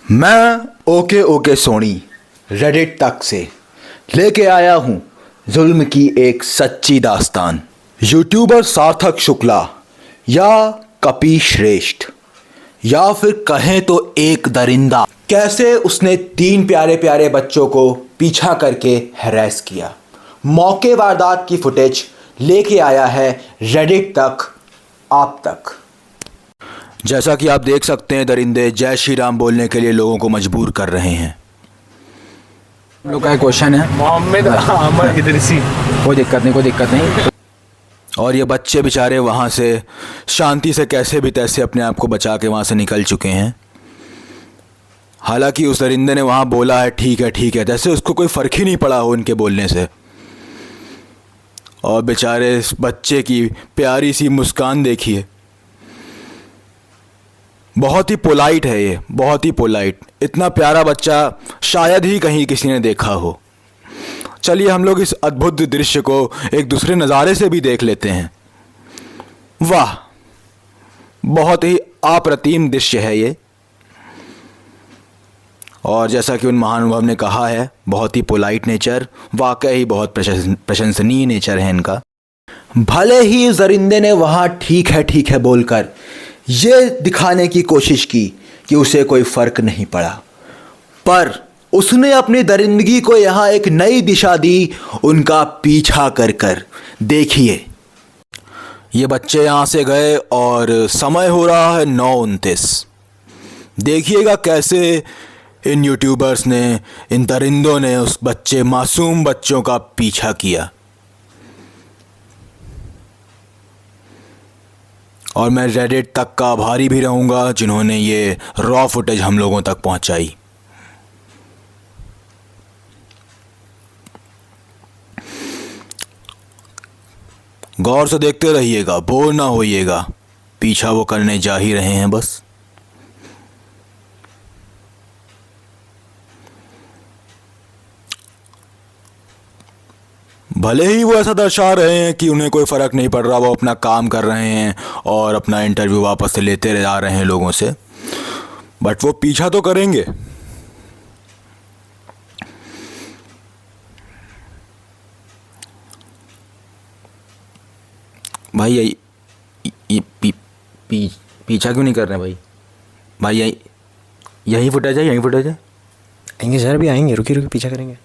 मैं okay okay Soni Reddit तक से लेके आया हूँ जुल्म की एक सच्ची दास्तान। यूट्यूबर सार्थक शुक्ला या कपिल श्रेष्ठ या फिर कहें तो एक दरिंदा, कैसे उसने 3 प्यारे प्यारे बच्चों को पीछा करके हैरेस किया। मौके वारदात की फुटेज लेके आया है रेडिट तक आप तक। जैसा कि आप देख सकते हैं, दरिंदे जय श्री राम बोलने के लिए लोगों को मजबूर कर रहे हैं। लोग का क्वेश्चन है मोहम्मद अहमद इदरीसी। कोई दिक्कत नहीं। और ये बच्चे बेचारे वहाँ से शांति से कैसे भी तैसे अपने आप को बचा के वहाँ से निकल चुके हैं। हालांकि उस दरिंदे ने वहाँ बोला है ठीक है, जैसे उसको कोई फ़र्क ही नहीं पड़ा हो उनके बोलने से। और बेचारे इस बच्चे की प्यारी सी मुस्कान देखिए, बहुत ही पोलाइट है ये, बहुत ही पोलाइट। इतना प्यारा बच्चा शायद ही कहीं किसी ने देखा हो। चलिए हम लोग इस अद्भुत दृश्य को एक दूसरे नज़ारे से भी देख लेते हैं। वाह, बहुत ही अप्रतिम दृश्य है ये। और जैसा कि उन महानुभाव ने कहा है, बहुत ही पोलाइट नेचर, वाकई ही बहुत प्रशंसनीय नेचर है इनका। भले ही दरिंदे ने वहाँ ठीक है बोलकर ये दिखाने की कोशिश की कि उसे कोई फ़र्क नहीं पड़ा, पर उसने अपनी दरिंदगी को यहाँ एक नई दिशा दी उनका पीछा कर। देखिए ये बच्चे यहाँ से गए और समय हो रहा है 9:29। देखिएगा कैसे इन यूट्यूबर्स ने, इन दरिंदों ने उस मासूम बच्चों का पीछा किया। और मैं रेडिट तक का आभारी भी रहूँगा जिन्होंने ये रॉ फुटेज हम लोगों तक पहुँचाई। गौर से देखते रहिएगा, बोर ना होइएगा, पीछा वो करने जा ही रहे हैं बस। भले ही वो ऐसा दर्शा रहे हैं कि उन्हें कोई फ़र्क नहीं पड़ रहा, वो अपना काम कर रहे हैं और अपना इंटरव्यू वापस से लेते जा रहे हैं लोगों से, बट वो पीछा तो करेंगे। भाई ये पीछा क्यों नहीं कर रहे हैं भाई यही फुटेज है, आएंगे सर, भी आएंगे, रुकिए पीछा करेंगे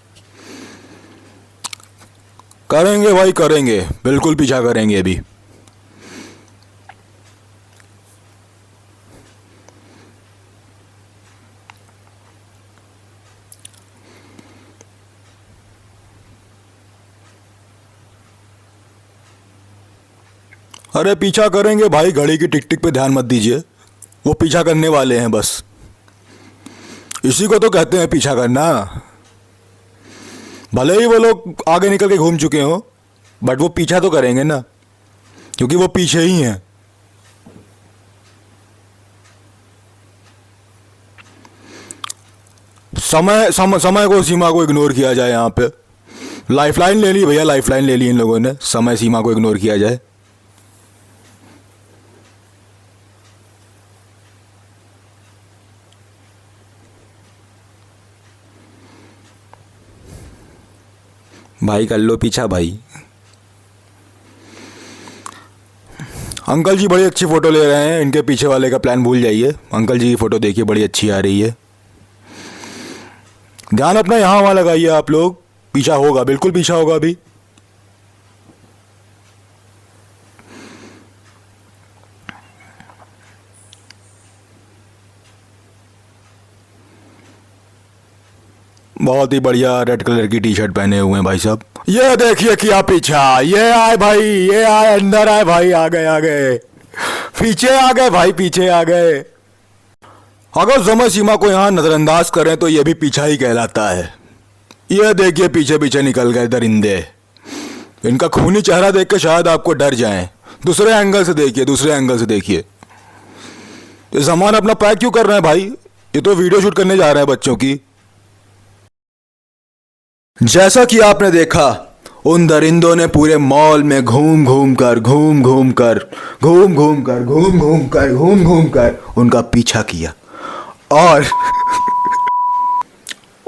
भाई, करेंगे, बिल्कुल पीछा करेंगे अभी। अरे पीछा करेंगे भाई, घड़ी की टिक टिक पे ध्यान मत दीजिए, वो पीछा करने वाले हैं बस। इसी को तो कहते हैं पीछा करना। भले ही वो लोग आगे निकल के घूम चुके हो, बट वो पीछा तो करेंगे ना, क्योंकि वो पीछे ही हैं। समय को, सीमा को इग्नोर किया जाए। यहाँ पे लाइफलाइन ले ली भैया, लाइफलाइन ले ली इन लोगों ने, समय सीमा को इग्नोर किया जाए। भाई कर लो पीछा भाई। अंकल जी बड़ी अच्छी फ़ोटो ले रहे हैं, इनके पीछे वाले का प्लान भूल जाइए। अंकल जी की फ़ोटो देखिए, बड़ी अच्छी आ रही है। ध्यान अपना यहाँ वहाँ लगाइए आप लोग, पीछा होगा, बिल्कुल पीछा होगा अभी। बहुत ही बढ़िया रेड कलर की टी शर्ट पहने हुए हैं भाई साहब। ये देखिए क्या पीछा, ये आए भाई, ये आए, अंदर आए भाई, आ गए, पीछे आ गए भाई, पीछे आ गए। अगर समय सीमा को यहाँ नज़रअंदाज करें तो ये भी पीछा ही कहलाता है। ये देखिए पीछे निकल गए दरिंदे। इनका खूनी चेहरा देख के शायद आपको डर जाएं। दूसरे एंगल से देखिए। ये सामान अपना पैक क्यों कर रहे हैं भाई? ये तो वीडियो शूट करने जा रहे हैं बच्चों की। जैसा कि आपने देखा, उन दरिंदों ने पूरे मॉल में घूम कर उनका पीछा किया और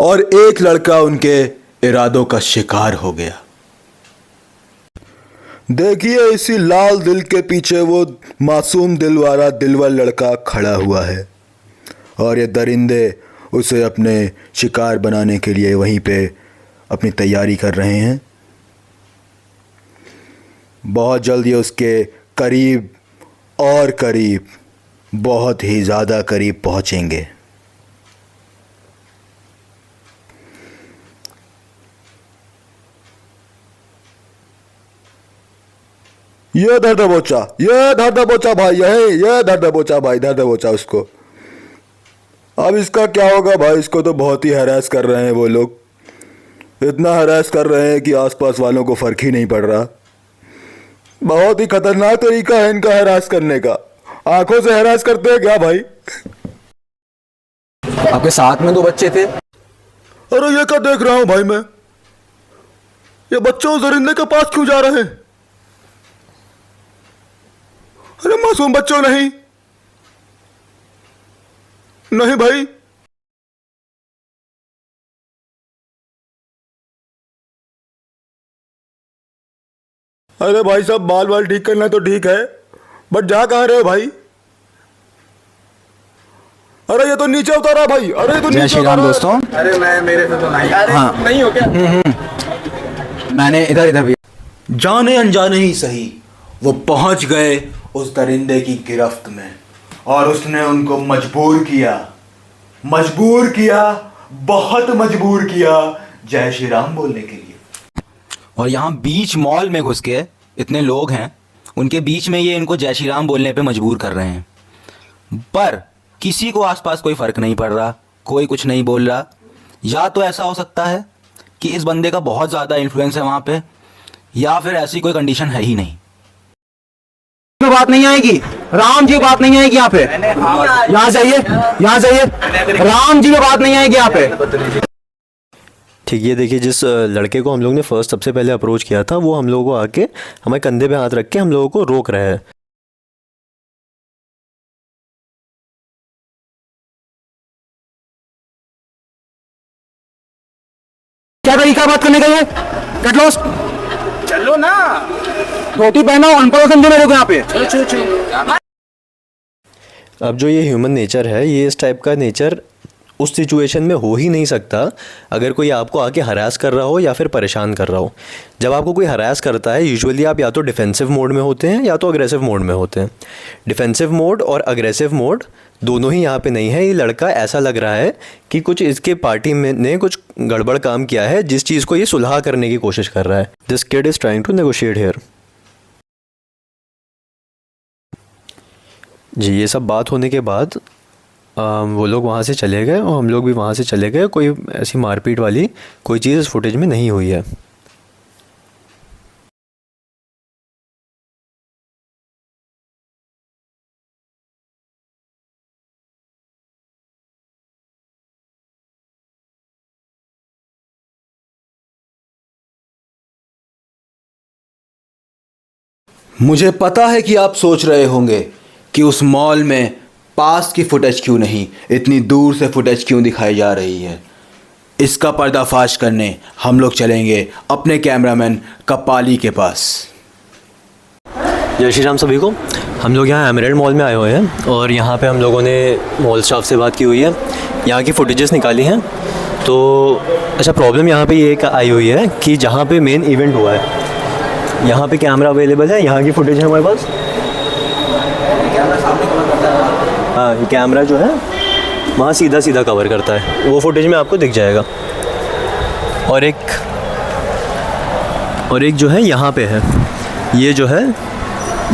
और एक लड़का उनके इरादों का शिकार हो गया। देखिए इसी लाल दिल के पीछे वो मासूम दिल वाला दिलवर लड़का खड़ा हुआ है और ये दरिंदे उसे अपने शिकार बनाने के लिए वहीं पे अपनी तैयारी कर रहे हैं। बहुत जल्द ये उसके करीब और करीब, बहुत ही ज़्यादा करीब पहुंचेंगे। ये धर दबोचा, ये धर दबोचा भाई, ये धर दबोचा भाई, धर दबोचा उसको। अब इसका क्या होगा भाई? इसको तो बहुत ही हैरास कर रहे हैं वो लोग, इतना हैरास कर रहे हैं कि आसपास वालों को फर्क ही नहीं पड़ रहा। बहुत ही खतरनाक तरीका है इनका हैरास करने का। आंखों से हैरास करते हैं क्या भाई? आपके साथ में 2 बच्चे थे? अरे ये क्या देख रहा हूं भाई मैं? ये बच्चों दरिंदे के पास क्यों जा रहे हैं? अरे मासूम बच्चों नहीं, नहीं भाई। अरे भाई साहब, बाल बाल ठीक करना तो ठीक है, बट जा कहाँ रहे हो भाई? अरे ये तो नीचे उतारा भाई, अरे ये तो जय नीचे श्री राम उतारा। दोस्तों। अरे मैं मेरे से तो नहीं, अरे हाँ। नहीं हो क्या? मैंने इधर भी जाने अनजाने ही सही वो पहुंच गए उस दरिंदे की गिरफ्त में और उसने उनको मजबूर किया, बहुत मजबूर किया जय श्री राम बोलने के लिए। और यहाँ बीच मॉल में घुस के इतने लोग हैं, उनके बीच में ये इनको जय श्री राम बोलने पे मजबूर कर रहे हैं, पर किसी को आसपास कोई फ़र्क नहीं पड़ रहा, कोई कुछ नहीं बोल रहा। या तो ऐसा हो सकता है कि इस बंदे का बहुत ज़्यादा इन्फ्लुएंस है वहाँ पे, या फिर ऐसी कोई कंडीशन है ही नहीं। बात नहीं आएगी, राम जी बात नहीं आएगी यहाँ पे, यहाँ जाइए, यहाँ जाइए, राम जी में बात नहीं आएगी यहाँ पे। ठीक, ये देखिए जिस लड़के को हम लोग ने फर्स्ट सबसे पहले अप्रोच किया था, वो हम लोगों को आके हमारे कंधे पे हाथ रख के हम लोगों को रोक रहा है। क्या तरीका बात करने का ये? कट लो, चलो ना, धोती पहनो, अनपढ़ समझो मेरे को यहाँ पे। अब जो ये ह्यूमन नेचर है, ये इस टाइप का नेचर उस सिचुएशन में हो ही नहीं सकता अगर कोई आपको आके हरास कर रहा हो या फिर परेशान कर रहा हो। जब आपको कोई हरास करता है, यूजुअली आप या तो डिफेंसिव मोड में होते हैं या तो अग्रेसिव मोड में होते हैं। डिफेंसिव मोड और अग्रेसिव मोड दोनों ही यहाँ पे नहीं है। ये लड़का ऐसा लग रहा है कि कुछ इसके पार्टी में ने कुछ गड़बड़ काम किया है, जिस चीज़ को ये सुलह करने की कोशिश कर रहा है। This kid is trying to negotiate here. जी, ये सब बात होने के बाद वो लोग वहाँ से चले गए और हम लोग भी वहाँ से चले गए। कोई ऐसी मारपीट वाली कोई चीज़ इस फुटेज में नहीं हुई है। मुझे पता है कि आप सोच रहे होंगे कि उस मॉल में पास की फुटेज क्यों नहीं, इतनी दूर से फुटेज क्यों दिखाई जा रही है। इसका पर्दाफाश करने हम लोग चलेंगे अपने कैमरामैन कपाली के पास। जय श्री राम सभी को। हम लोग यहाँ एमरेल्ड मॉल में आए हुए हैं और यहाँ पे हम लोगों ने मॉल स्टाफ से बात की हुई है, यहाँ की फुटेजेस निकाली हैं। तो अच्छा, प्रॉब्लम यहाँ पे ये आई हुई है कि जहाँ पे मेन इवेंट हुआ है, यहाँ पे कैमरा अवेलेबल है, यहाँ की फुटेज है हमारे पास। हाँ, ये कैमरा जो है वहाँ सीधा सीधा कवर करता है, वो फुटेज में आपको दिख जाएगा। और एक जो है यहाँ पे है, ये जो है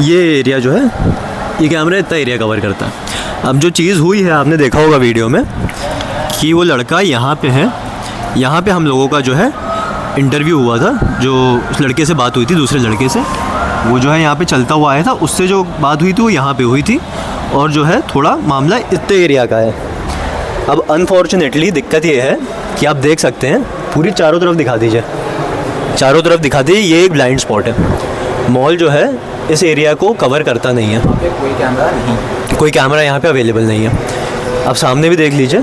ये एरिया जो है, ये कैमरा इतना एरिया कवर करता है। अब जो चीज़ हुई है, आपने देखा होगा वीडियो में कि वो लड़का यहाँ पे है, यहाँ पे हम लोगों का जो है इंटरव्यू हुआ था, जो उस लड़के से बात हुई थी, दूसरे लड़के से, वो जो है यहाँ पे चलता हुआ आया था, उससे जो बात हुई थी वो यहाँ पे हुई थी। और जो है थोड़ा मामला इतने एरिया का है। अब अनफॉर्चुनेटली दिक्कत ये है कि आप देख सकते हैं, पूरी चारों तरफ दिखा दीजिए, चारों तरफ दिखा दीजिए, ये एक ब्लाइंड स्पॉट है। मॉल जो है इस एरिया को कवर करता नहीं है, कोई कैमरा यहाँ पे अवेलेबल नहीं है। आप सामने भी देख लीजिए,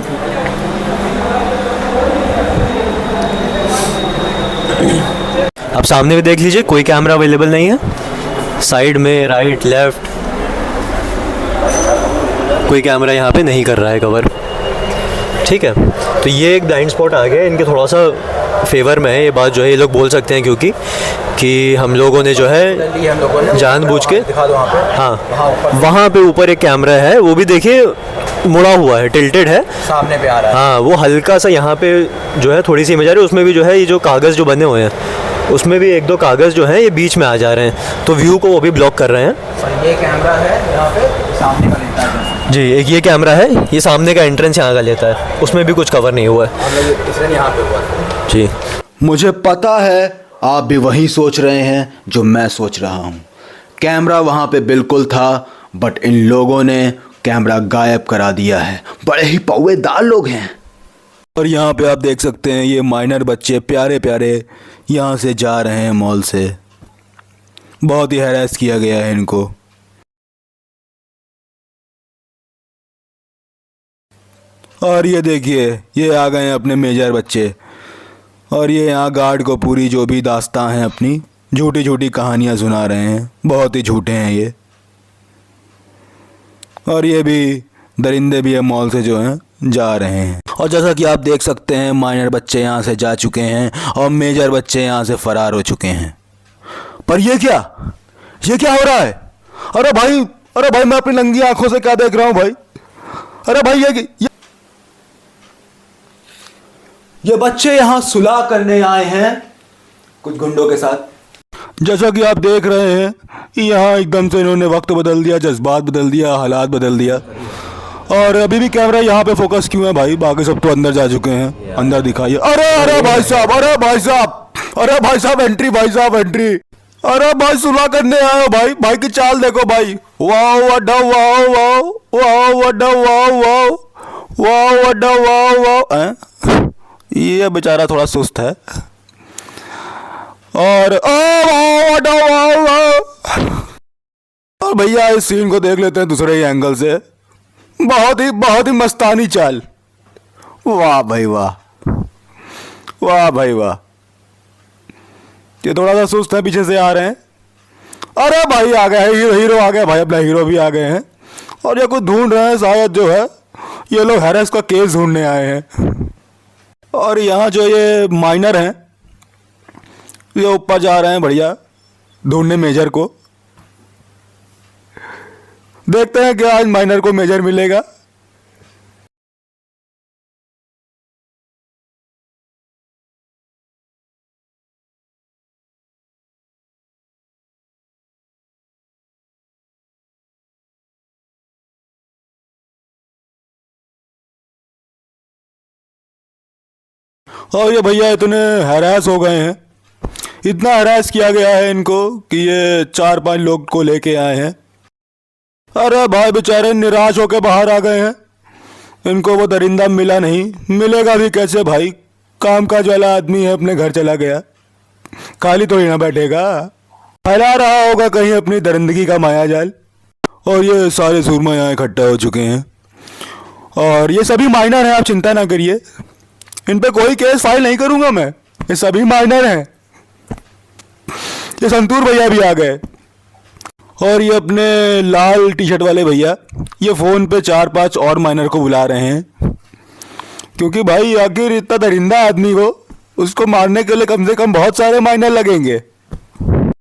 आप सामने भी देख लीजिए, कोई कैमरा अवेलेबल नहीं है। साइड में, राइट, लेफ्ट, कोई कैमरा यहाँ पे नहीं कर रहा है कवर। ठीक है, तो ये एक ब्लाइंड स्पॉट आ गया, इनके थोड़ा सा फेवर में है ये बात जो है, ये लोग बोल सकते हैं, क्योंकि कि हम लोगों ने जो है जानबूझ के, हाँ वहाँ पे ऊपर एक कैमरा है, वो भी देखिए मुड़ा हुआ है, टिल्टेड है, सामने पे आ रहा है। हाँ वो हल्का सा यहाँ पे जो है थोड़ी सी इमेज आ रही है, उसमें भी जो है ये जो कागज़ जो बने हुए हैं उसमें भी एक दो कागज़ जो हैं ये बीच में आ जा रहे हैं, तो व्यू को वो भी ब्लॉक कर रहे हैं। और ये कैमरा है यहाँ पे सामने का लेता है जी, एक ये कैमरा है, ये सामने का एंट्रेंस यहाँ का लेता है, उसमें भी कुछ कवर नहीं हुआ है। इसलिए यहाँ पे हुआ है। जी, मुझे पता है आप भी वही सोच रहे हैं जो मैं सोच रहा हूँ। कैमरा वहाँ पे बिल्कुल था, बट इन लोगों ने कैमरा गायब करा दिया है। बड़े ही पौवेदार लोग हैं। और यहाँ पे आप देख सकते हैं ये माइनर बच्चे प्यारे प्यारे यहाँ से जा रहे हैं मॉल से। बहुत ही हैरेस किया गया है इनको। और ये देखिए ये आ गए हैं अपने मेजर बच्चे, और ये यहाँ गार्ड को पूरी जो भी दास्तां हैं अपनी झूठी झूठी कहानियाँ सुना रहे हैं। बहुत ही झूठे हैं ये। और ये भी दरिंदे भी है मॉल से जो हैं जा रहे हैं। और जैसा कि आप देख सकते हैं माइनर बच्चे यहाँ से जा चुके हैं और मेजर बच्चे यहाँ से फरार हो चुके हैं। पर ये क्या हो रहा है? अरे भाई मैं अपनी नंगी आंखों से क्या देख रहा हूँ भाई? अरे भाई ये बच्चे यहाँ सुलह करने आए हैं कुछ गुंडों के साथ। जैसा कि आप देख रहे हैं यहाँ एकदम से इन्होंने वक्त बदल दिया, जज्बात बदल दिया, हालात बदल दिया। और अभी भी कैमरा यहाँ पे फोकस क्यों है भाई? बाकी सब तो अंदर जा चुके हैं, अंदर दिखाइए। अरे भाई साहब एंट्री, भाई साहब एंट्री। अरे भाई सुलह करने आए हो भाई की चाल देखो भाई। वाह वड्डा वाह वाह वाह वड्डा वाह वाह वाह वड्डा वाह वाह। ये बेचारा थोड़ा सुस्त है। और और भैया इस सीन को देख लेते हैं दूसरे ही एंगल से। बहुत ही मस्तानी चाल। वाह भाई वाह, वाह भाई वाह। ये थोड़ा सा सुस्त है, पीछे से आ रहे हैं। अरे भाई आ गए हीरो आ गया भाई, अपना हीरो भी आ गए हैं। और ये कुछ ढूंढ रहे हैं शायद जो है ये लोग हैरेस का केस ढूंढने आए हैं। और यहाँ जो ये माइनर हैं ये ऊपर जा रहे हैं बढ़िया ढूंढने मेजर को। देखते हैं क्या आज माइनर को मेजर मिलेगा। और ये भैया इतने हैरास हो गए हैं, इतना हैरास किया गया है इनको कि ये 4-5 लोग को लेके आए हैं। अरे भाई बेचारे निराश होकर बाहर आ गए हैं। इनको वो दरिंदा मिला नहीं, मिलेगा भी कैसे भाई? काम काज वाला आदमी है, अपने घर चला गया, खाली तो ही ना बैठेगा, फैला रहा होगा कहीं अपनी दरिंदगी का माया जाल। और ये सारे सूरमा यहाँ इकट्ठे हो चुके हैं और ये सभी माइनर हैं, आप चिंता ना करिए, इन पे कोई केस फाइल नहीं करूंगा मैं, ये सभी माइनर हैं। ये संतूर भैया भी आ गए और ये अपने लाल टी शर्ट वाले भैया ये फ़ोन पे 4-5 और माइनर को बुला रहे हैं, क्योंकि भाई आखिर इतना दरिंदा आदमी को उसको मारने के लिए कम से कम बहुत सारे माइनर लगेंगे।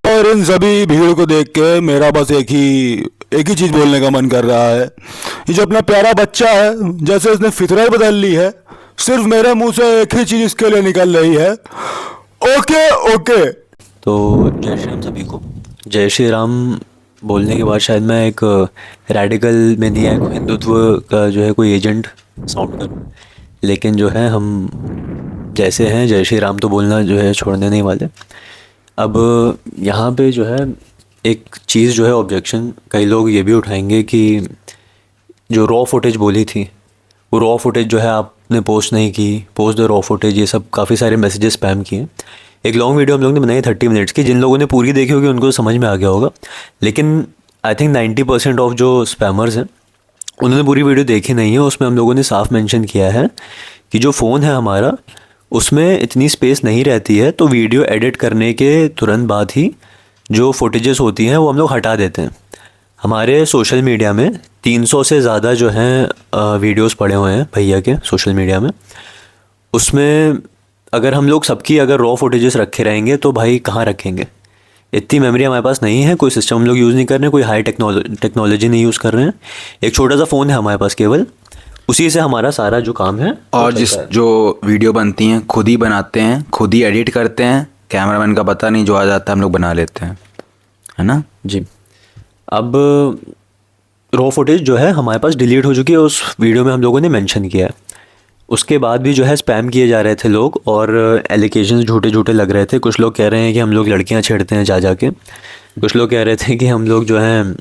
और इन सभी भीड़ को देख के मेरा बस एक ही चीज़ बोलने का मन कर रहा है। ये जो अपना प्यारा बच्चा है, जैसे इसने फितरत बदल ली है, सिर्फ मेरे मुंह से एक ही चीज़ इसके लिए निकल रही है, ओके। तो जय श्री राम सभी को। जय श्री राम बोलने के बाद शायद मैं एक रेडिकल में नहीं है, हिंदुत्व का जो है कोई एजेंट साउंड करूँ, लेकिन जो है हम जैसे हैं जय श्री राम तो बोलना जो है छोड़ने नहीं वाले। अब यहाँ पे जो है एक चीज़ जो है ऑब्जेक्शन कई लोग ये भी उठाएंगे कि जो रॉ फुटेज बोली थी वो रॉ फुटेज जो है आपने पोस्ट नहीं की, पोस्ट द रॉ फुटेज, ये सब काफ़ी सारे मैसेजेस स्पैम किए। एक लॉन्ग वीडियो हम लोग ने बनाई 30 मिनट्स की, जिन लोगों ने पूरी देखी होगी उनको समझ में आ गया होगा, लेकिन आई थिंक 90% ऑफ जो स्पैमर्स हैं उन्होंने पूरी वीडियो देखी नहीं है। उसमें हम लोगों ने साफ मेंशन किया है कि जो फ़ोन है हमारा उसमें इतनी स्पेस नहीं रहती है, तो वीडियो एडिट करने के तुरंत बाद ही जो फुटेजेस होती हैं वो हम लोग हटा देते हैं। हमारे सोशल मीडिया में 300 से ज़्यादा जो हैं वीडियोस पड़े हुए हैं भैया के सोशल मीडिया में। उसमें अगर हम लोग सबकी अगर रॉ फुटेजेस रखे रहेंगे तो भाई कहाँ रखेंगे, इतनी मेमोरी हमारे पास नहीं है, कोई सिस्टम हम लोग यूज़ नहीं कर रहे हैं, कोई हाई टेक्नोलॉजी नहीं यूज़ कर रहे हैं, एक छोटा सा फ़ोन है हमारे पास केवल, उसी से हमारा सारा जो काम है और जो वीडियो बनती हैं खुद ही बनाते हैं, खुद ही एडिट करते हैं, कैमरामैन का पता नहीं, जो आ जाता है हम लोग बना लेते हैं, है ना जी। अब रॉ फुटेज जो है हमारे पास डिलीट हो चुकी है, उस वीडियो में हम लोगों ने मेंशन किया है। उसके बाद भी जो है स्पैम किए जा रहे थे लोग और एलिगेशंस झूठे झूठे लग रहे थे। कुछ लोग कह रहे हैं कि हम लोग लड़कियां छेड़ते हैं जा के, कुछ लोग कह रहे थे कि हम लोग जो हैं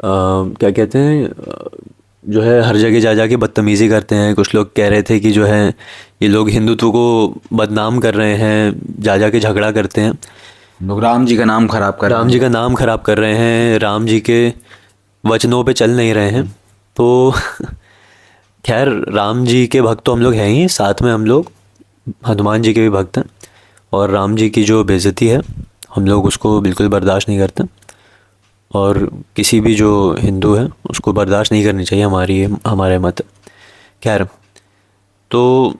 क्या कहते हैं जो है हर जगह जा के बदतमीज़ी करते हैं। कुछ लोग कह रहे थे कि जो है ये लोग हिंदुत्व को बदनाम कर रहे हैं, जा के झगड़ा करते हैं, लोग राम जी का नाम खराब कर राम जी का नाम खराब कर रहे हैं, राम जी के वचनों पे चल नहीं रहे हैं। तो खैर राम जी के भक्त तो हम लोग हैं ही, साथ में हम लोग हनुमान जी के भी भक्त हैं, और राम जी की जो बेइज्जती है हम लोग उसको बिल्कुल बर्दाश्त नहीं करते, और किसी भी जो हिंदू है उसको बर्दाश्त नहीं करनी चाहिए हमारे मत। खैर तो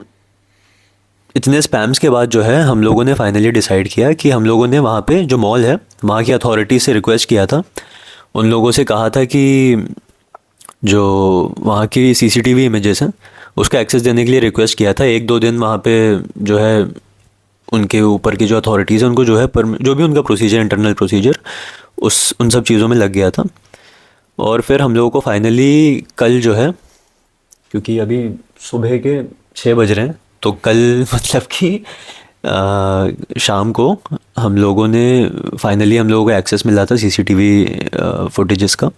इतने स्पैम्स के बाद जो है हम लोगों ने फाइनली डिसाइड किया कि हम लोगों ने वहाँ पे जो मॉल है वहाँ की अथॉरिटी से रिक्वेस्ट किया था, उन लोगों से कहा था कि जो वहाँ की सीसीटीवी इमेजेस हैं उसका एक्सेस देने के लिए रिक्वेस्ट किया था। 1-2 दिन वहाँ पे जो है उनके ऊपर की जो अथॉरिटीज़ हैं उनको जो है जो भी उनका प्रोसीजर, इंटरनल प्रोसीजर, उन सब चीज़ों में लग गया था। और फिर हम लोगों को फाइनली कल जो है, क्योंकि अभी सुबह के 6 बज रहे हैं, तो कल मतलब कि शाम को हम लोगों ने फाइनली हम लोगों को एक्सेस मिला था सीसीटीवी फुटेजेस का।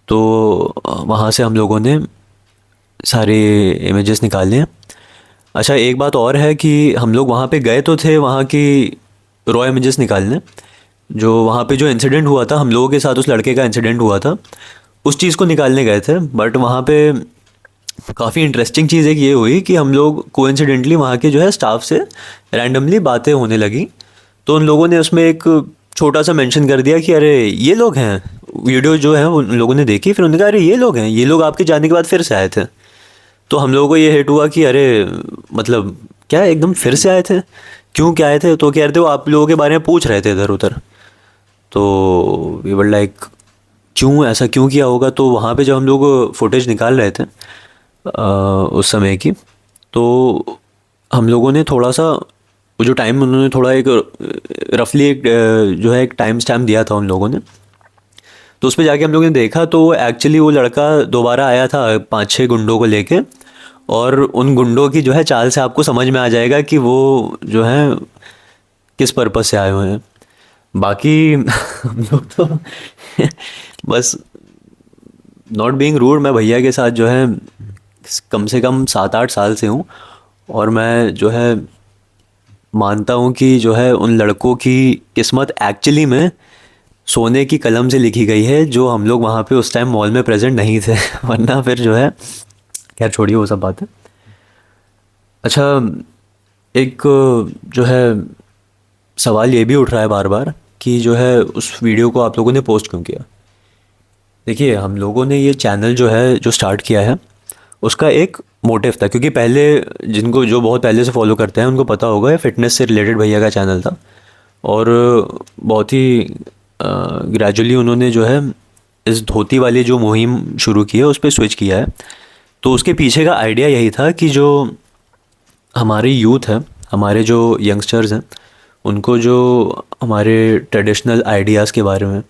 तो वहाँ से हम लोगों ने सारे इमेजेस निकाले हैं। अच्छा एक बात और है कि हम लोग वहाँ पे गए तो थे वहाँ की रॉ इमेजेस निकालने, जो वहाँ पे जो इंसिडेंट हुआ था हम लोगों के साथ, उस लड़के का इंसिडेंट हुआ था, उस चीज़ को निकालने गए थे। बट वहाँ पे काफ़ी इंटरेस्टिंग चीज़ एक ये हुई कि हम लोग कोइंसिडेंटली वहाँ के जो है स्टाफ से रैंडमली बातें होने लगी, तो उन लोगों ने उसमें एक छोटा सा मेंशन कर दिया कि अरे ये लोग हैं। वीडियो जो है उन लोगों ने देखी, फिर उन्होंने कहा अरे ये लोग हैं, ये लोग आपके जाने के बाद फिर से आए थे। तो हम लोगों को ये हिट हुआ कि अरे मतलब क्या एकदम फिर से आए थे, क्यों क्या आए थे? तो कह रहे थे वो आप लोगों के बारे में पूछ रहे थे इधर उधर। तो वी वर लाइक क्यों, ऐसा क्यों किया होगा? तो वहाँ पे जब हम लोग फुटेज निकाल रहे थे उस समय की, तो हम लोगों ने थोड़ा सा वो जो टाइम उन्होंने थोड़ा एक रफली एक जो है एक टाइम स्टैम्प दिया था उन लोगों ने, तो उस पर जाके हम लोगों ने देखा तो एक्चुअली वो लड़का दोबारा आया था 5-6 गुंडों को लेके, और उन गुंडों की जो है चाल से आपको समझ में आ जाएगा कि वो जो है किस पर्पज़ से आए हुए हैं। बाकी हम लोग तो बस नॉट बीइंग रूड, मैं भैया के साथ जो है कम से कम 7-8 साल से हूँ, और मैं जो है मानता हूँ कि जो है उन लड़कों की किस्मत एक्चुअली में सोने की कलम से लिखी गई है, जो हम लोग वहाँ पे उस टाइम मॉल में प्रेजेंट नहीं थे वरना फिर जो है खैर छोड़िए वो सब बात है। अच्छा एक जो है सवाल ये भी उठ रहा है बार बार कि जो है उस वीडियो को आप लोगों ने पोस्ट क्यों किया? देखिए हम लोगों ने ये चैनल जो है जो स्टार्ट किया है उसका एक मोटिव था, क्योंकि पहले जिनको जो बहुत पहले से फॉलो करते हैं उनको पता होगा ये फिटनेस से रिलेटेड भैया का चैनल था, और बहुत ही ग्रेजुअली उन्होंने जो है इस धोती वाली जो मुहिम शुरू की है उस पर स्विच किया है। तो उसके पीछे का आइडिया यही था कि जो हमारी यूथ है, हमारे जो यंगस्टर्स हैं, उनको जो हमारे ट्रेडिशनल आइडियाज़ के बारे में,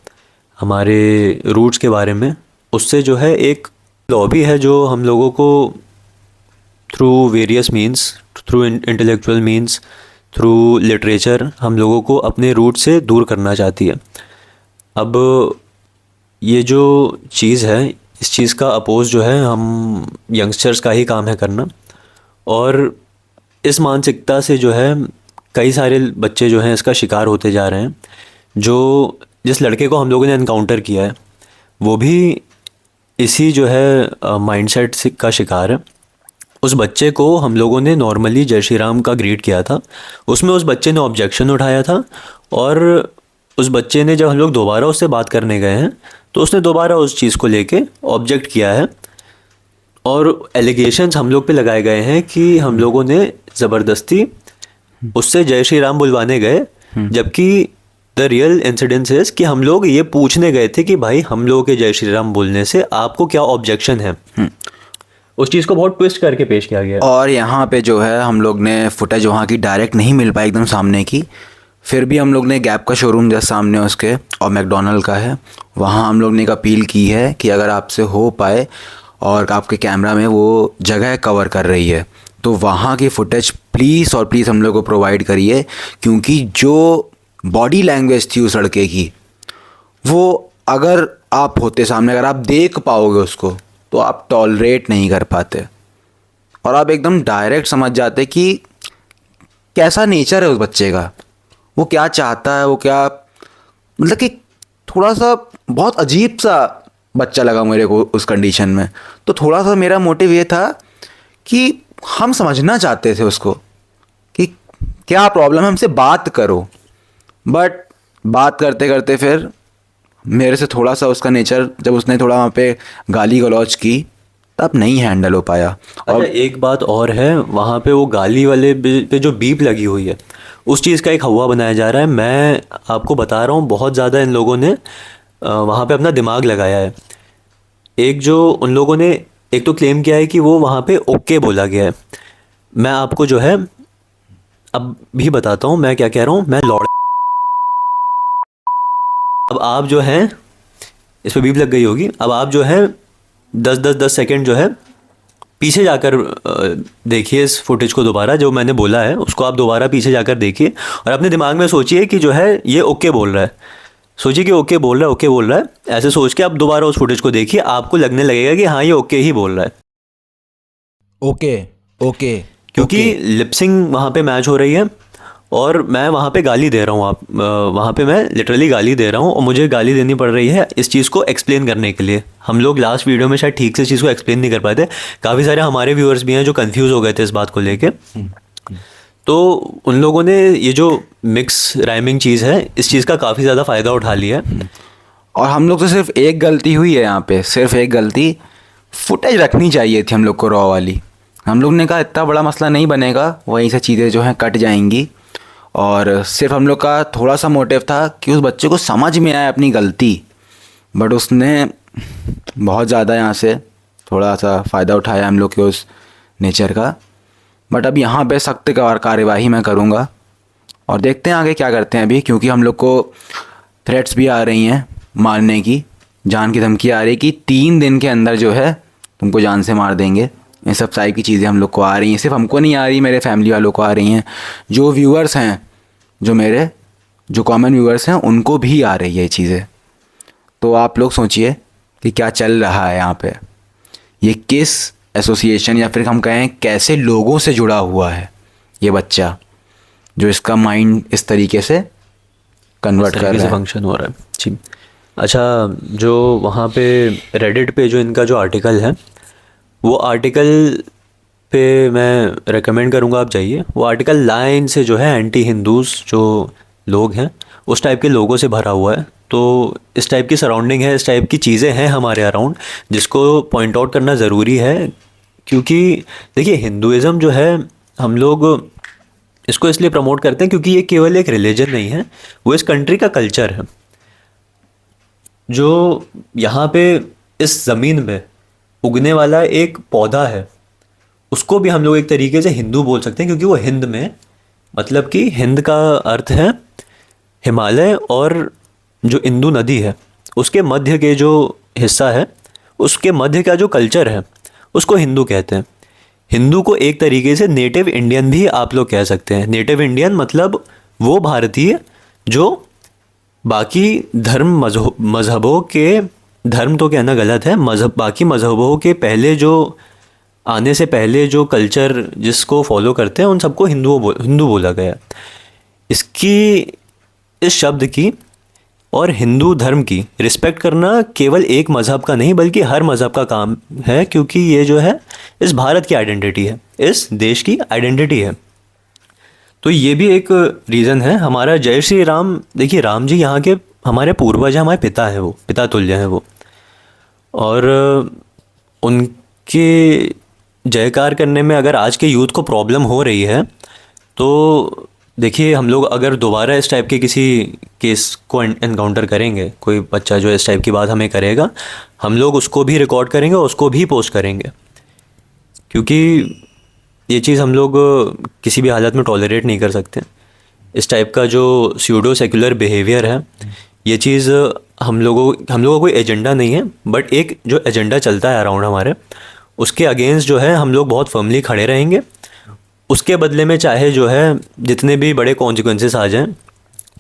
हमारे रूट्स के बारे में, उससे जो है एक लॉबी है जो हम लोगों को through various means, through intellectual means, through literature हम लोगों को अपने रूट से दूर करना चाहती है। अब ये जो चीज़ है, इस चीज़ का अपोज जो है हम यंगस्टर्स का ही काम है करना, और इस मानसिकता से जो है कई सारे बच्चे जो हैं इसका शिकार होते जा रहे हैं। जो जिस लड़के को हम लोगों ने एनकाउंटर किया है वो भी इसी जो है माइंडसेट का शिकार है। उस बच्चे को हम लोगों ने नॉर्मली जय श्री राम का ग्रीट किया था, उसमें उस बच्चे ने ऑब्जेक्शन उठाया था। और उस बच्चे ने, जब हम लोग दोबारा उससे बात करने गए हैं, तो उसने दोबारा उस चीज़ को लेके ऑब्जेक्ट किया है। और एलिगेशंस हम लोग पे लगाए गए हैं कि हम लोगों ने ज़बरदस्ती उससे जय श्री राम बुलवाने गए, जबकि द रियल इंसिडेंस इज कि हम लोग ये पूछने गए थे कि भाई हम लोगों के जय श्री राम बोलने से आपको क्या ऑब्जेक्शन है। उस चीज़ को बहुत ट्विस्ट करके पेश किया गया। और यहाँ पे जो है हम लोग ने फुटेज वहाँ की डायरेक्ट नहीं मिल पाई एकदम सामने की, फिर भी हम लोग ने गैप का शोरूम जस्ट सामने उसके और मैकडोनल्ड का है, वहाँ हम लोग ने एक अपील की है कि अगर आपसे हो पाए और आपके कैमरा में वो जगह कवर कर रही है तो वहाँ की फुटेज प्लीज़ और प्लीज़ हम लोग को प्रोवाइड करिए, क्योंकि जो बॉडी लैंग्वेज थी उस लड़के की, वो अगर आप होते सामने, अगर आप देख पाओगे उसको, तो आप टॉलरेट नहीं कर पाते और आप एकदम डायरेक्ट समझ जाते कि कैसा नेचर है उस बच्चे का, वो क्या चाहता है, वो क्या, मतलब कि थोड़ा सा बहुत अजीब सा बच्चा लगा मेरे को उस कंडीशन में। तो थोड़ा सा मेरा मोटिव ये था कि हम समझना चाहते थे उसको कि क्या प्रॉब्लम है, हमसे बात करो। बट बात करते करते फिर मेरे से थोड़ा सा उसका नेचर, जब उसने थोड़ा वहाँ पे गाली गलौज की, तब नहीं हैंडल हो पाया। और एक बात और है, वहाँ पे वो गाली वाले पे जो बीप लगी हुई है, उस चीज़ का एक हवा बनाया जा रहा है। मैं आपको बता रहा हूँ, बहुत ज़्यादा इन लोगों ने वहाँ पे अपना दिमाग लगाया है। एक जो उन लोगों ने एक तो क्लेम किया है कि वो वहाँ पे ओके बोला गया है। मैं आपको जो है अब भी बताता हूँ मैं क्या कह रहा हूँ। मैं लौड़, अब आप जो हैं, इस पर बीप लग गई होगी, अब आप जो है 10 सेकंड जो है पीछे जाकर देखिए इस फुटेज को दोबारा, जो मैंने बोला है उसको आप दोबारा पीछे जाकर देखिए और अपने दिमाग में सोचिए कि जो है ये ओके बोल रहा है, सोचिए कि ओके बोल रहा है, ओके बोल रहा है। ऐसे सोच के आप दोबारा उस फुटेज को देखिए, आपको लगने लगेगा कि हाँ ये ओके ही बोल रहा है। ओके ओके, क्योंकि लिपसिंग वहाँ पे मैच हो रही है और मैं वहाँ पे गाली दे रहा हूँ, आप वहाँ पे मैं लिटरली गाली दे रहा हूँ और मुझे गाली देनी पड़ रही है इस चीज़ को एक्सप्लेन करने के लिए। हम लोग लास्ट वीडियो में शायद ठीक से इस चीज़ को एक्सप्लेन नहीं कर पाए थे, काफ़ी सारे हमारे व्यूअर्स भी हैं जो कंफ्यूज हो गए थे इस बात को लेके। तो उन लोगों ने ये जो मिक्स राइमिंग चीज़ है, इस चीज़ का काफ़ी ज़्यादा फ़ायदा उठा लिया है। और हम लोग तो सिर्फ एक गलती हुई है यहाँ पे, सिर्फ एक गलती, फुटेज रखनी चाहिए थी हम लोग को रॉ वाली। हम लोग ने कहा इतना बड़ा मसला नहीं बनेगा, वहीं से चीज़ें जो हैं कट जाएंगी। और सिर्फ हम लोग का थोड़ा सा मोटिव था कि उस बच्चे को समझ में आए अपनी गलती, बट उसने बहुत ज़्यादा यहाँ से थोड़ा सा फ़ायदा उठाया हम लोग के उस नेचर का। बट अब यहाँ पे सख्त कार्यवाही मैं करूँगा और देखते हैं आगे क्या करते हैं अभी, क्योंकि हम लोग को थ्रेट्स भी आ रही हैं मारने की, जान की धमकी आ रही है कि 3 दिन के अंदर जो है तुमको जान से मार देंगे। ये सब टाइप की चीज़ें हम लोग को आ रही हैं, सिर्फ हमको नहीं आ रही, मेरे फैमिली वालों को आ रही हैं, जो व्यूअर्स हैं, जो मेरे जो कॉमन व्यूअर्स हैं, उनको भी आ रही है ये चीज़ें। तो आप लोग सोचिए कि क्या चल रहा है यहाँ पे, ये किस एसोसिएशन या फिर हम कहें कैसे लोगों से जुड़ा हुआ है ये बच्चा, जो इसका माइंड इस तरीके से कन्वर्ट कर रहा है, फंक्शन हो रहा है। जी अच्छा, जो वहाँ पे रेडिट पे जो इनका जो आर्टिकल है, वो आर्टिकल पे मैं रेकमेंड करूँगा आप जाइए। वो आर्टिकल लाइन से जो है एंटी हिंदूज़ जो लोग हैं उस टाइप के लोगों से भरा हुआ है। तो इस टाइप की सराउंडिंग है, इस टाइप की चीज़ें हैं हमारे अराउंड, जिसको पॉइंट आउट करना ज़रूरी है। क्योंकि देखिए, हिंदुज़म जो है, हम लोग इसको इसलिए प्रमोट करते हैं क्योंकि ये केवल एक रिलीजन नहीं है, वो इस कंट्री का कल्चर है। जो यहाँ पे इस ज़मीन में उगने वाला एक पौधा है, उसको भी हम लोग एक तरीके से हिंदू बोल सकते हैं, क्योंकि वो हिंद में, मतलब कि हिंद का अर्थ है हिमालय, और जो इंदु नदी है उसके मध्य के जो हिस्सा है, उसके मध्य का जो कल्चर है उसको हिंदू कहते हैं। हिंदू को एक तरीके से नेटिव इंडियन भी आप लोग कह सकते हैं। नेटिव इंडियन मतलब वो भारतीय जो बाकी धर्म मज़हबों के, धर्म तो कहना गलत है, बाकी मज़हबों के पहले जो आने से पहले जो कल्चर जिसको फॉलो करते हैं उन सबको हिंदू बोला गया। इस शब्द की और हिंदू धर्म की रिस्पेक्ट करना केवल एक मज़हब का नहीं बल्कि हर मज़हब का काम है, क्योंकि ये जो है इस भारत की आइडेंटिटी है, इस देश की आइडेंटिटी है। तो ये भी एक रीज़न है हमारा जय श्री राम। देखिए राम जी यहाँ के हमारे पूर्वज हैं, हमारे पिता हैं, वो पिता तुल्य हैं वो, और उनके जयकार करने में अगर आज के यूथ को प्रॉब्लम हो रही है तो देखिए हम लोग अगर दोबारा इस टाइप के किसी केस को एनकाउंटर करेंगे, कोई बच्चा जो इस टाइप की बात हमें करेगा, हम लोग उसको भी रिकॉर्ड करेंगे और उसको भी पोस्ट करेंगे, क्योंकि ये चीज़ हम लोग किसी भी हालत में टॉलरेट नहीं कर सकते। इस टाइप का जो स्यूडो सेक्युलर बिहेवियर है, ये चीज़ हम लोगों का कोई एजेंडा नहीं है, बट एक जो एजेंडा चलता है अराउंड हमारे, उसके अगेंस्ट जो है हम लोग बहुत फर्मली खड़े रहेंगे। उसके बदले में चाहे जो है जितने भी बड़े कॉन्सिक्वेंसेस आ जाएं।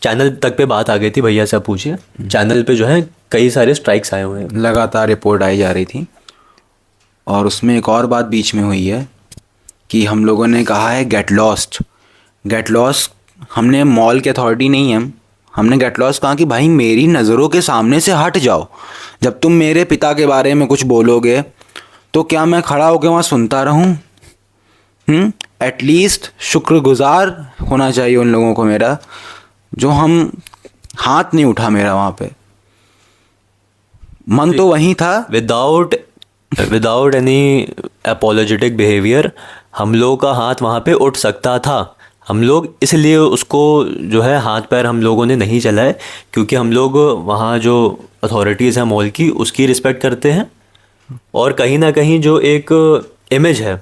चैनल तक पे बात आ गई थी, भैया से आप पूछिए, चैनल पे जो है कई सारे स्ट्राइक्स आए हुए हैं, लगातार रिपोर्ट आई जा रही थी। और उसमें एक और बात बीच में हुई है कि हम लोगों ने कहा है गेट लॉस्ट। गेट लॉस्ट हमने मॉल के अथॉरिटी नहीं है, हमने गेट लॉस्ट कहा कि भाई मेरी नज़रों के सामने से हट जाओ। जब तुम मेरे पिता के बारे में कुछ बोलोगे तो क्या मैं खड़ा होकर वहाँ सुनता रहूँ? एटलीस्ट शुक्रगुजार होना चाहिए उन लोगों को मेरा, जो हम हाथ नहीं उठा मेरा वहाँ पे। मन तो वहीं था। विदाउट एनी अपोलोजेटिक बिहेवियर हम लोगों का हाथ वहाँ पे उठ सकता था। हम लोग इसलिए उसको जो है हाथ पैर हम लोगों ने नहीं चलाए, क्योंकि हम लोग वहाँ जो अथॉरिटीज़ हैं मॉल की, उसकी रिस्पेक्ट करते हैं, और कहीं ना कहीं जो एक इमेज है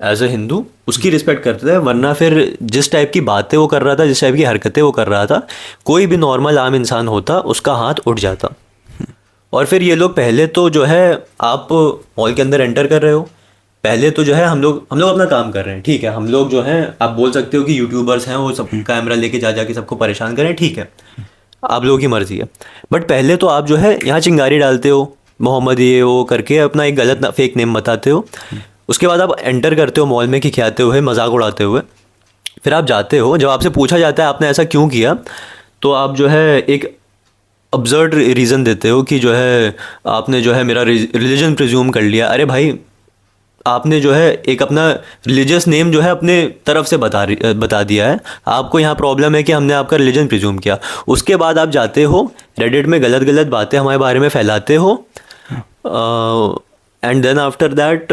एज ए हिंदू, उसकी रिस्पेक्ट करते हैं। वरना फिर जिस टाइप की बातें वो कर रहा था, जिस टाइप की हरकतें वो कर रहा था, कोई भी नॉर्मल आम इंसान होता उसका हाथ उठ जाता। और फिर ये लोग पहले तो जो है, आप मॉल के अंदर एंटर कर रहे हो, पहले तो जो है हम लोग अपना काम कर रहे हैं, ठीक है। हम लोग जो हैं, आप बोल सकते हो कि यूट्यूबर्स हैं, वो सब कैमरा लेके जा के सबको परेशान करें, ठीक है, आप लोगों की मर्जी है। बट पहले तो आप जो है यहाँ चिंगारी डालते हो, मोहम्मद ये वो करके अपना एक गलत फेक नेम बताते हो। उसके बाद आप एंटर करते हो मॉल में खिखियाते हुए, मजाक उड़ाते हुए, फिर आप जाते हो। जब आपसे पूछा जाता है आपने ऐसा क्यों किया, तो आप जो है एक अब्सर्ड रीज़न देते हो कि जो है आपने जो है मेरा रिलीजन प्रिज्यूम कर लिया। अरे भाई, आपने जो है एक अपना रिलीजियस नेम जो है अपने तरफ से बता दिया है। आपको यहाँ प्रॉब्लम है कि हमने आपका रिलीजन प्रिज्यूम किया। उसके बाद आप जाते हो रेडिट में गलत बातें हमारे बारे में फैलाते हो, एंड देन आफ्टर दैट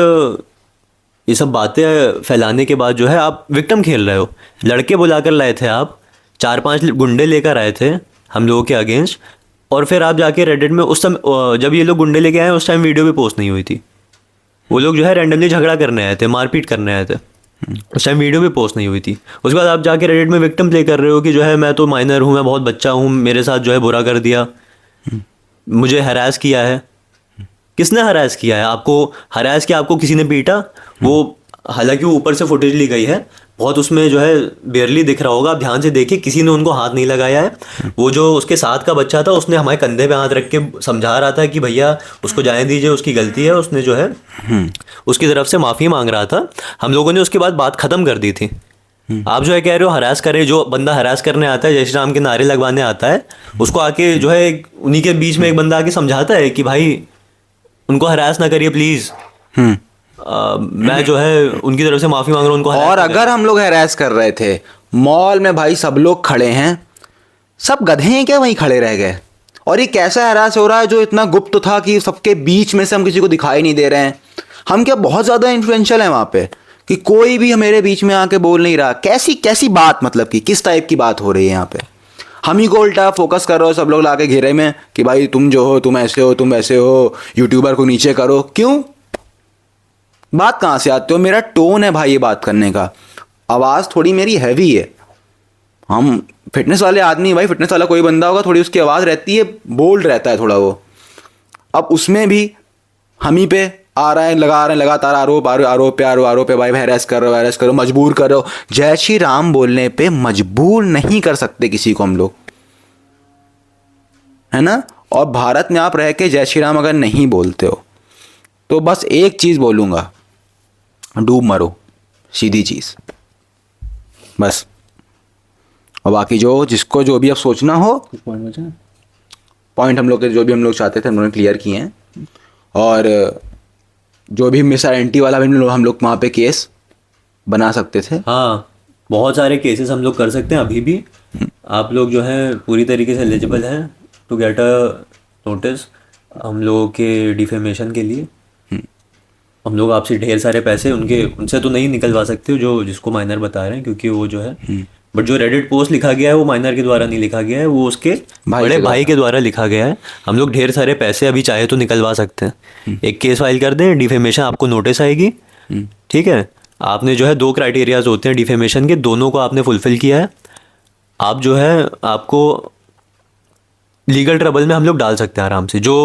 ये सब बातें फैलाने के बाद जो है आप विक्टिम खेल रहे हो। लड़के बुलाकर लाए थे आप, 4-5 गुंडे लेकर आए थे हम लोगों के अगेंस्ट, और फिर आप जाके रेडिट में उस समय जब ये लोग गुंडे लेके आए उस टाइम वीडियो भी पोस्ट नहीं हुई थी। वो लोग जो है रैंडमली झगड़ा करने आए थे, मारपीट करने आए थे, उस टाइम वीडियो भी पोस्ट नहीं हुई थी। उसके बाद आप जाके रेडिट में विक्टिम प्ले कर रहे हो कि जो है मैं तो माइनर हूँ, मैं बहुत बच्चा हूँ, मेरे साथ जो है बुरा कर दिया, मुझे हरास किया है। किसने हरास किया है? आपको हरास किया, आपको किसी ने पीटा? वो हालांकि वो ऊपर से फुटेज ली गई है, बहुत उसमें जो है बेयरली दिख रहा होगा, आप ध्यान से देखिए, किसी ने उनको हाथ नहीं लगाया है। वो जो उसके साथ का बच्चा था उसने हमारे कंधे पे हाथ रख के समझा रहा था कि भैया उसको जाने दीजिए, उसकी गलती है, उसने जो है उसकी तरफ से माफ़ी मांग रहा था। हम लोगों ने उसके बाद बात ख़त्म कर दी थी। आप जो है कह रहे हो हरास करे, जो बंदा हरास करने आता है, जय श्री राम के नारे लगवाने आता है, उसको आके जो है उन्हीं के बीच में एक बंदा आके समझाता है कि भाई उनको हरास ना करिए प्लीज़, मैं जो है उनकी तरफ से माफ़ी मांग रहा हूँ, उनको। और अगर हम लोग हैरेस कर रहे थे मॉल में, भाई सब लोग खड़े हैं, सब गधे हैं क्या वहीं खड़े रह गए? और ये कैसा हैरेस हो रहा है जो इतना गुप्त था कि सबके बीच में से हम किसी को दिखाई नहीं दे रहे हैं? हम क्या बहुत ज़्यादा इन्फ्लुएंशियल हैं वहाँ पे कि कोई भी मेरे बीच में आके बोल नहीं रहा? कैसी बात, मतलब कि किस टाइप की बात हो रही है यहाँ पे? हम ही को उल्टा फोकस कर रहे हो सब लोग लाके घेरे में कि भाई तुम जो हो, तुम ऐसे हो, तुम वैसे हो, यूट्यूबर को नीचे करो। क्यों? बात कहाँ से आते हो? मेरा टोन है भाई ये बात करने का, आवाज़ थोड़ी मेरी हैवी है। हम फिटनेस वाले आदमी, भाई फिटनेस वाला कोई बंदा होगा, थोड़ी उसकी आवाज़ रहती है, बोल्ड रहता है थोड़ा वो। अब उसमें भी हम ही पे आ रहा है, लगा रहे हैं लगातार आरोप है, भाई हैरेस करो, मजबूर करो। जय श्री राम बोलने पे मजबूर नहीं कर सकते किसी को हम लोग, है ना? और भारत में आप रह के जय श्री राम अगर नहीं बोलते हो तो बस एक चीज़ बोलूँगा, डूब मरो, सीधी चीज़ बस। और बाकी जिसको जो भी अब सोचना हो, पॉइंट हम लोग के जो भी हम लोग चाहते थे हम लोगों ने क्लियर किए हैं। और जो भी मिस आइडेंटिटी वाला भी हम लोग वहाँ पे केस बना सकते थे। हाँ, बहुत सारे केसेस हम लोग कर सकते हैं अभी भी। आप लोग जो है पूरी तरीके से एलिजिबल हैं टू गेट अ नोटिस हम लोगों के डिफेमेशन के लिए। हम लोग आपसे ढेर सारे पैसे उनसे तो नहीं निकलवा सकते जो जिसको माइनर बता रहे हैं, क्योंकि वो जो है बट जो रेडिट पोस्ट लिखा गया है वो माइनर के द्वारा नहीं लिखा गया है, वो उसके बड़े भाई के द्वारा लिखा गया है। हम लोग ढेर सारे पैसे अभी चाहे तो निकलवा सकते हैं। एक केस फाइल कर दें, डिफेमेशन आपको नोटिस आएगी, ठीक है। आपने जो है 2 क्राइटेरियाज होते हैं डिफेमेशन के, दोनों को आपने फुलफिल किया है, आप जो है आपको लीगल ट्रबल में हम लोग डाल सकते हैं आराम से। जो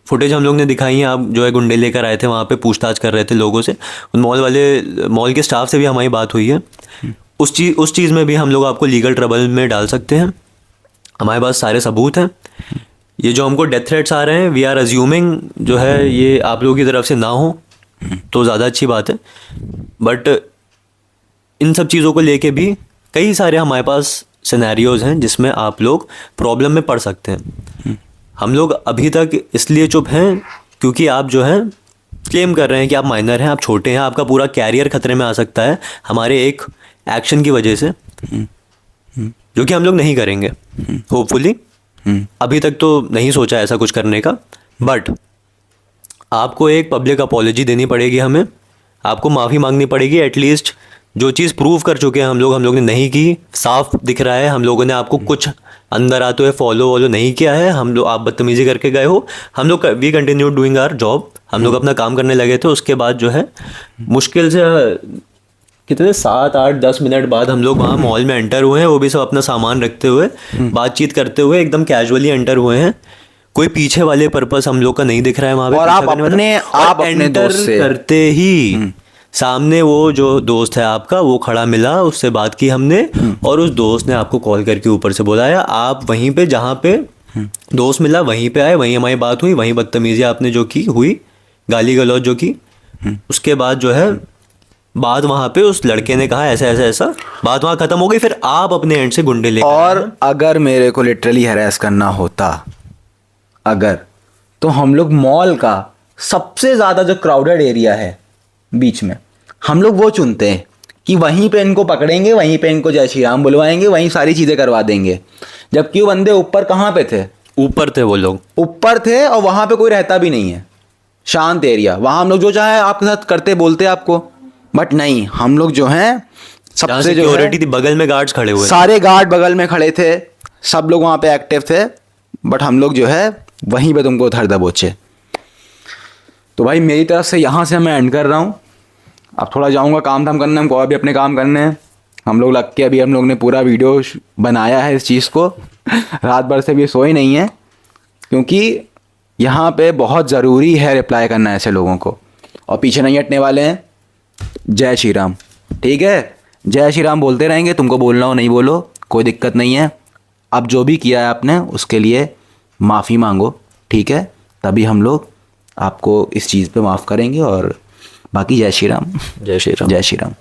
फुटेज हम लोग ने दिखाई है, आप जो है गुंडे लेकर आए थे वहाँ पे पूछताछ कर रहे थे लोगों से, उन मॉल के स्टाफ से भी हमारी बात हुई है। उस चीज़ में भी हम लोग आपको लीगल ट्रबल में डाल सकते हैं। हमारे पास सारे सबूत हैं। ये जो हमको डेथ थ्रेट्स आ रहे हैं, वी आर अज्यूमिंग जो है ये आप लोगों की तरफ से ना हो तो ज़्यादा अच्छी बात है। बट इन सब चीज़ों को लेके भी कई सारे हमारे पास सिनेरियोज़ हैं जिसमें आप लोग प्रॉब्लम में पड़ सकते हैं। हम लोग अभी तक इसलिए चुप हैं क्योंकि आप जो है क्लेम कर रहे हैं कि आप माइनर हैं, आप छोटे हैं, आपका पूरा कैरियर खतरे में आ सकता है हमारे एक एक्शन की वजह से, जो कि हम लोग नहीं करेंगे होपफुली। अभी तक तो नहीं सोचा ऐसा कुछ करने का, बट आपको एक पब्लिक अपॉलॉजी देनी पड़ेगी, हमें आपको माफ़ी मांगनी पड़ेगी। एटलीस्ट जो चीज़ प्रूव कर चुके हैं हम लोग ने नहीं की, साफ दिख रहा है। हम लोगों ने आपको कुछ अंदर आते हुए फॉलो नहीं किया है। हम लोग आप बदतमीजी करके गए हो, हम लोग we continue doing our job, हम लोग अपना काम करने लगे थे। उसके बाद जो है मुश्किल से कितने 7-8-10 मिनट बाद हम लोग वहाँ मॉल में एंटर हुए हैं, वो भी सब अपना सामान रखते हुए बातचीत करते हुए एकदम कैजुअली एंटर हुए हैं। कोई पीछे वाले पर्पस हम लोग का नहीं दिख रहा है वहाँ पे। और आप अपने दोस्त से करते ही सामने वो जो दोस्त है आपका वो खड़ा मिला, उससे बात की हमने, और उस दोस्त ने आपको कॉल करके ऊपर से बुलाया। आप वहीं पे जहाँ पे दोस्त मिला वहीं पे आए, वहीं हमारी बात हुई, वहीं बदतमीजी आपने जो की हुई, गाली गलौज जो की। उसके बाद जो है बात वहाँ पे उस लड़के ने कहा ऐसा ऐसा ऐसा, बात वहाँ खत्म हो गई। फिर आप अपने एंड से गुंडे लेकर और अगर मेरे को लिटरली हैरेस करना होता अगर, तो हम लोग मॉल का सबसे ज़्यादा जो क्राउडेड एरिया है बीच में, हम लोग वो चुनते हैं कि वहीं पे इनको पकड़ेंगे, वहीं पे इनको जय श्री राम बुलवाएंगे, वहीं सारी चीज़ें करवा देंगे। जबकि वो बंदे ऊपर कहाँ पे थे? ऊपर थे वो लोग, ऊपर थे, और वहाँ पे कोई रहता भी नहीं है, शांत एरिया। वहाँ हम लोग जो चाहे आपके साथ करते बोलते आपको, बट नहीं, हम लोग जो हैं सबसे जो सिक्योरिटी थी, बगल में गार्ड्स खड़े हुए, सारे गार्ड बगल में खड़े थे, सब लोग वहाँ पे एक्टिव थे, बट हम लोग जो है वहीं पे तुमको धर दबोचे। तो भाई मेरी तरफ से यहाँ से मैं एंड कर रहा हूँ। अब थोड़ा जाऊँगा काम धाम करने, हमको अभी अपने काम करने हैं। हम लोग लग के अभी हम लोग ने पूरा वीडियो बनाया है इस चीज़ को, रात भर से भी सोए नहीं है, क्योंकि यहाँ पे बहुत ज़रूरी है रिप्लाई करना ऐसे लोगों को, और पीछे नहीं हटने वाले हैं। जय श्री राम, ठीक है? जय श्री राम बोलते रहेंगे, तुमको बोलना हो नहीं बोलो, कोई दिक्कत नहीं है। अब जो भी किया है आपने उसके लिए माफ़ी मांगो, ठीक है? तभी हम लोग आपको इस चीज़ पे माफ़ करेंगे। और बाकी जय श्री राम, जय श्री राम। जय श्री राम।